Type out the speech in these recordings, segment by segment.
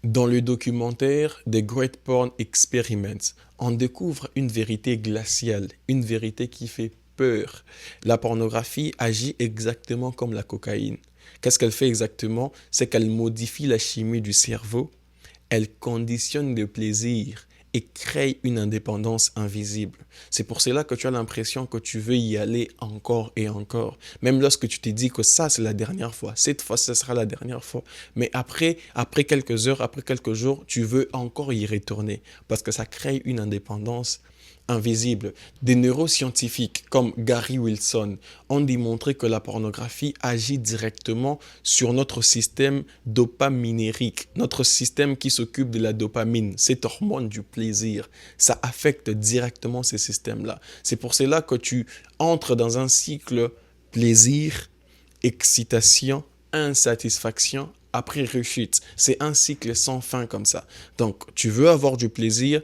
Dans le documentaire The Great Porn Experiment, on découvre une vérité glaciale, une vérité qui fait peur. La pornographie agit exactement comme la cocaïne. Qu'est-ce qu'elle fait exactement? C'est qu'elle modifie la chimie du cerveau, elle conditionne le plaisir et crée une indépendance invisible. C'est pour cela que tu as l'impression que tu veux y aller encore et encore. Même lorsque tu te dis que ça, c'est la dernière fois. Cette fois, ce sera la dernière fois. Mais après quelques heures, après quelques jours, tu veux encore y retourner parce que ça crée une indépendance invisible. Des neuroscientifiques comme Gary Wilson ont démontré que la pornographie agit directement sur notre système dopaminérique, notre système qui s'occupe de la dopamine, cette hormone du plaisir. Ça affecte directement ces systèmes-là. C'est pour cela que tu entres dans un cycle plaisir, excitation, insatisfaction, après rechute. C'est un cycle sans fin comme ça. Donc, tu veux avoir du plaisir,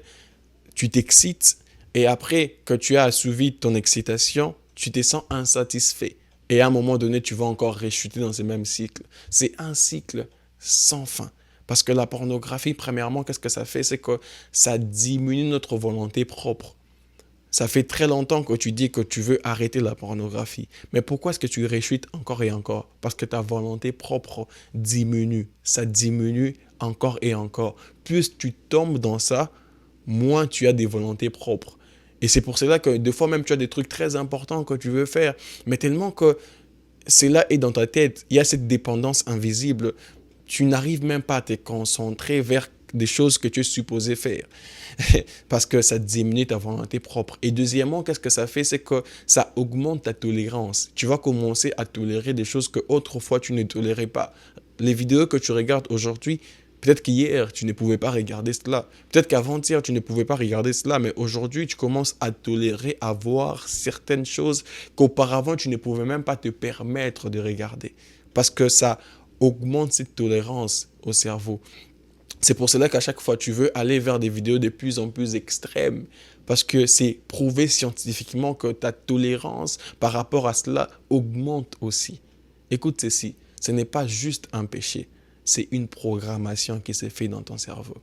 tu t'excites, et après que tu as assouvi ton excitation, tu te sens insatisfait. Et à un moment donné, tu vas encore rechuter dans ce même cycle. C'est un cycle sans fin. Parce que la pornographie, premièrement, qu'est-ce que ça fait? C'est que ça diminue notre volonté propre. Ça fait très longtemps que tu dis que tu veux arrêter la pornographie. Mais pourquoi est-ce que tu réchutes encore et encore? Parce que ta volonté propre diminue. Ça diminue encore et encore. Plus tu tombes dans ça, moins tu as des volontés propres. Et c'est pour cela que des fois même tu as des trucs très importants que tu veux faire, mais tellement que cela est dans ta tête, il y a cette dépendance invisible, tu n'arrives même pas à te concentrer vers des choses que tu es supposé faire parce que ça diminue ta volonté propre. Et deuxièmement, qu'est-ce que ça fait? C'est que ça augmente ta tolérance. Tu vas commencer à tolérer des choses que autrefois tu ne tolérais pas. Les vidéos que tu regardes aujourd'hui, peut-être qu'hier, tu ne pouvais pas regarder cela. Peut-être qu'avant-hier, tu ne pouvais pas regarder cela. Mais aujourd'hui, tu commences à tolérer, à voir certaines choses qu'auparavant, tu ne pouvais même pas te permettre de regarder. Parce que ça augmente cette tolérance au cerveau. C'est pour cela qu'à chaque fois, tu veux aller vers des vidéos de plus en plus extrêmes. Parce que c'est prouvé scientifiquement que ta tolérance par rapport à cela augmente aussi. Écoute ceci, ce n'est pas juste un péché, c'est une programmation qui s'est faite dans ton cerveau.